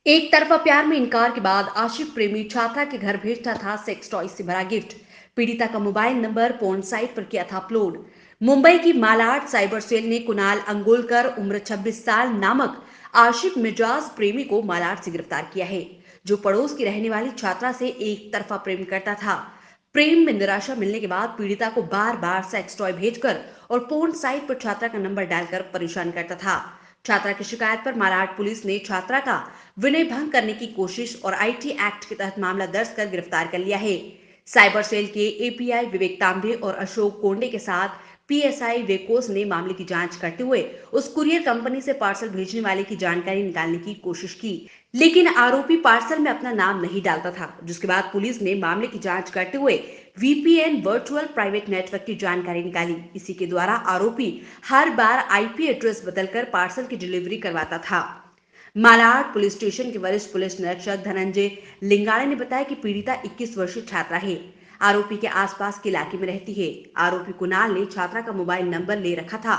एक तरफा प्यार में इनकार के बाद आशिक प्रेमी छात्रा के घर भेजता था सेक्स टॉय से भरा गिफ्ट। पीड़िता का मोबाइल नंबर पोर्न साइट पर किया था अपलोड। मुंबई की मालाड साइबर सेल ने कुणाल अंगोलकर उम्र 26 साल नामक आशिक मिजाज प्रेमी को मालाड से गिरफ्तार किया है, जो पड़ोस की रहने वाली छात्रा से एक तरफा प्रेम करता था। प्रेम में निराशा मिलने के बाद पीड़िता को बार बार सेक्स टॉय भेजकर और पोर्न साइट पर छात्रा का नंबर डालकर परेशान करता था। छात्रा की शिकायत पर मालाड पुलिस ने छात्रा का विनय भंग करने की कोशिश और आईटी एक्ट के तहत मामला दर्ज कर गिरफ्तार कर लिया है। साइबर सेल के एपीआई विवेक तांबे और अशोक कोंडे के साथ पीएसआई वेकोस ने मामले की जांच करते हुए उस कुरियर कंपनी से पार्सल भेजने वाले की जानकारी निकालने की कोशिश की, लेकिन आरोपी पार्सल में अपना नाम नहीं डालता था, जिसके बाद पुलिस ने मामले की जांच करते हुए वीपीएन वर्चुअल प्राइवेट नेटवर्क की जानकारी निकाली। इसी के द्वारा आरोपी हर बार आईपी एड्रेस बदलकर पार्सल की डिलीवरी करवाता था। मालाड पुलिस स्टेशन के वरिष्ठ पुलिस निरीक्षक धनंजय लिंगाड़े ने बताया कि पीड़िता 21 वर्षीय छात्रा है। आरोपी के आसपास के इलाके में रहती है। आरोपी कुणाल ने छात्रा का मोबाइल नंबर ले रखा था।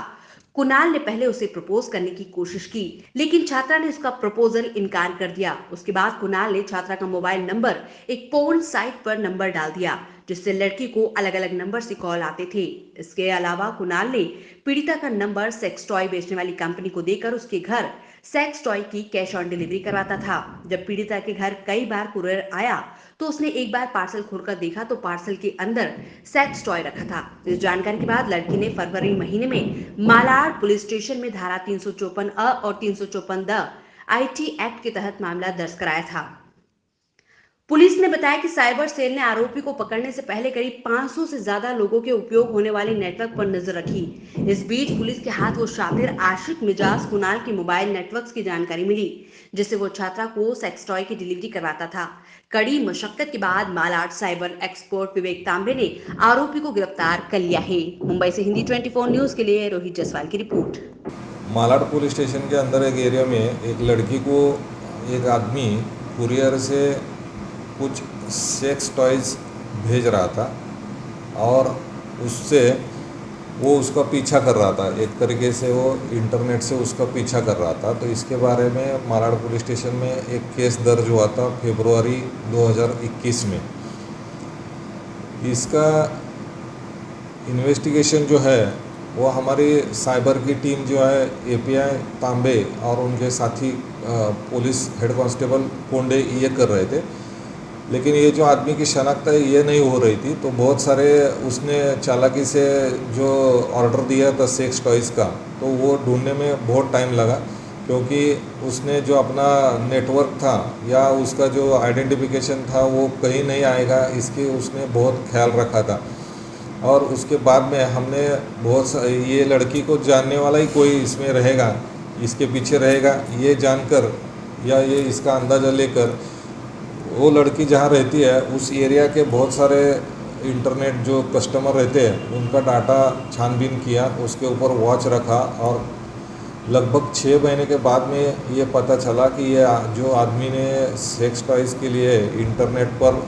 कुणाल ने पहले उसे प्रपोज करने की कोशिश की, लेकिन छात्रा ने उसका प्रपोजल इनकार कर दिया। उसके बाद कुणाल ने छात्रा का मोबाइल नंबर एक पोर्न साइट पर नंबर डाल दिया, जिससे लड़की को अलग अलग नंबर से कॉल आते थे। इसके अलावा कुणाल ने पीड़िता का नंबर सेक्स टॉय बेचने वाली कंपनी को देकर उसके घर सेक्स टॉय की कैश ऑन डिलीवरी करवाता था। जब पीड़िता के घर कई बार कुरियर आया तो उसने एक बार पार्सल खोलकर देखा तो पार्सल के अंदर सेक्स टॉय रखा था। इस जानकारी के बाद लड़की ने फरवरी महीने में मालाड पुलिस स्टेशन में धारा 354 अ और 354 द आईटी एक्ट के तहत मामला दर्ज कराया था। पुलिस ने बताया कि साइबर सेल ने आरोपी को पकड़ने से पहले करीब 500 से ज्यादा लोगों के उपयोग होने वाले नेटवर्क पर नजर रखी। इस बीच पुलिस के हाथ वो शातिर आशिक मिजाज कुणाल की मोबाइल नेटवर्क्स की जानकारी मिली, जिससे वो छात्रा को सेक्स टॉय की डिलीवरी करवाता था। कड़ी मशक्कत के बाद मालाड साइबर एक्सपर्ट विवेक तांबे ने आरोपी को गिरफ्तार कर लिया है। मुंबई से हिंदी 24 न्यूज के लिए रोहित जायसवाल की रिपोर्ट। मालाड पुलिस स्टेशन के अंदर एक एरिया में एक लड़की को एक आदमी कुरियर से कुछ सेक्स टॉयज़ भेज रहा था और उससे वो उसका पीछा कर रहा था। एक तरीके से वो इंटरनेट से उसका पीछा कर रहा था। तो इसके बारे में मालाड पुलिस स्टेशन में एक केस दर्ज हुआ था फरवरी 2021 में। इसका इन्वेस्टिगेशन जो है वो हमारी साइबर की टीम जो है एपीआई तांबे और उनके साथी पुलिस हेड कांस्टेबल कोंडे ये कर रहे थे, लेकिन ये जो आदमी की शनाख्त है ये नहीं हो रही थी। तो बहुत सारे उसने चालाकी से जो ऑर्डर दिया था सेक्स टॉयज़ का, तो वो ढूंढने में बहुत टाइम लगा, क्योंकि उसने जो अपना नेटवर्क था या उसका जो आइडेंटिफिकेशन था वो कहीं नहीं आएगा, इसकी उसने बहुत ख्याल रखा था। और उसके बाद में हमने ये लड़की को जानने वाला ही कोई इसमें रहेगा, इसके पीछे रहेगा, ये जानकर या ये इसका अंदाज़ा लेकर वो लड़की जहाँ रहती है उस एरिया के बहुत सारे इंटरनेट जो कस्टमर रहते हैं उनका डाटा छानबीन किया, उसके ऊपर वॉच रखा और लगभग 6 महीने के बाद में ये पता चला कि ये जो आदमी ने सेक्स टॉयज़ के लिए इंटरनेट पर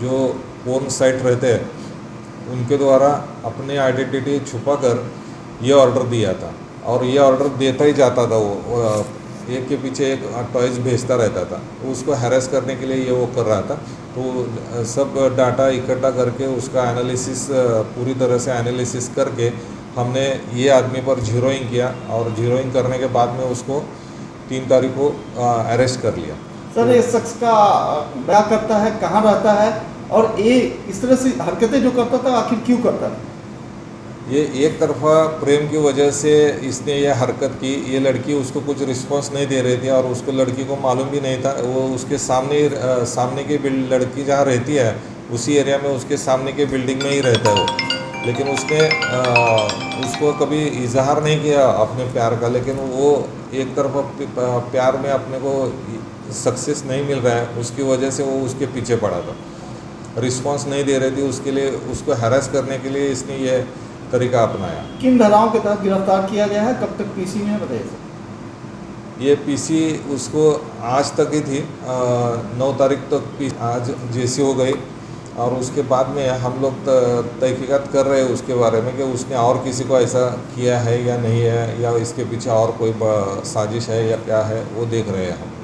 जो पोर्न साइट रहते हैं उनके द्वारा अपने आइडेंटिटी छुपाकर ये ऑर्डर दिया था। और ये ऑर्डर देता ही जाता था, वो एक के पीछे एक टॉयज़ भेजता रहता था। तो उसको हैरेस करने के लिए ये वो कर रहा था। तो सब डाटा इकट्ठा करके उसका एनालिसिस पूरी तरह से एनालिसिस करके हमने ये आदमी पर जीरोइंग किया और जीरोइंग करने के बाद में उसको 3 तारीख को अरेस्ट कर लिया। सर, ये शख्स का क्या करता है, कहाँ रहता है और ये इस तरह से हरकतें जो करता था आखिर क्यों करता था? ये एक तरफा प्रेम की वजह से इसने ये हरकत की। ये लड़की उसको कुछ रिस्पांस नहीं दे रही थी और उसको लड़की को मालूम भी नहीं था। वो उसके सामने की लड़की जहाँ रहती है उसी एरिया में उसके सामने के बिल्डिंग में ही रहता है वो, लेकिन उसने उसको कभी इजहार नहीं किया अपने प्यार का। लेकिन वो एक तरफा प्यार में अपने को सक्सेस नहीं मिल रहा है, उसकी वजह से वो उसके पीछे पड़ा था। रिस्पांस नहीं दे रही थी, उसके लिए उसको हैरेस करने के लिए इसने ये तरीका अपनाया। किन धाराओं के तहत गिरफ्तार किया गया है, कब तक पीसी में बताइए सर? ये पीसी उसको आज तक ही थी, 9 तारीख तक आज जेसी हो गई और उसके बाद में हम लोग तहकीकात कर रहे हैं उसके बारे में कि उसने और किसी को ऐसा किया है या नहीं है, या इसके पीछे और कोई साजिश है या क्या है, वो देख रहे हैं हम।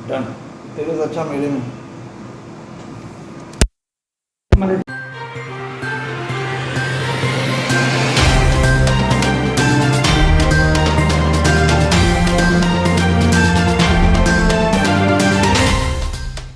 डन तेरे से अच्छा मेरे में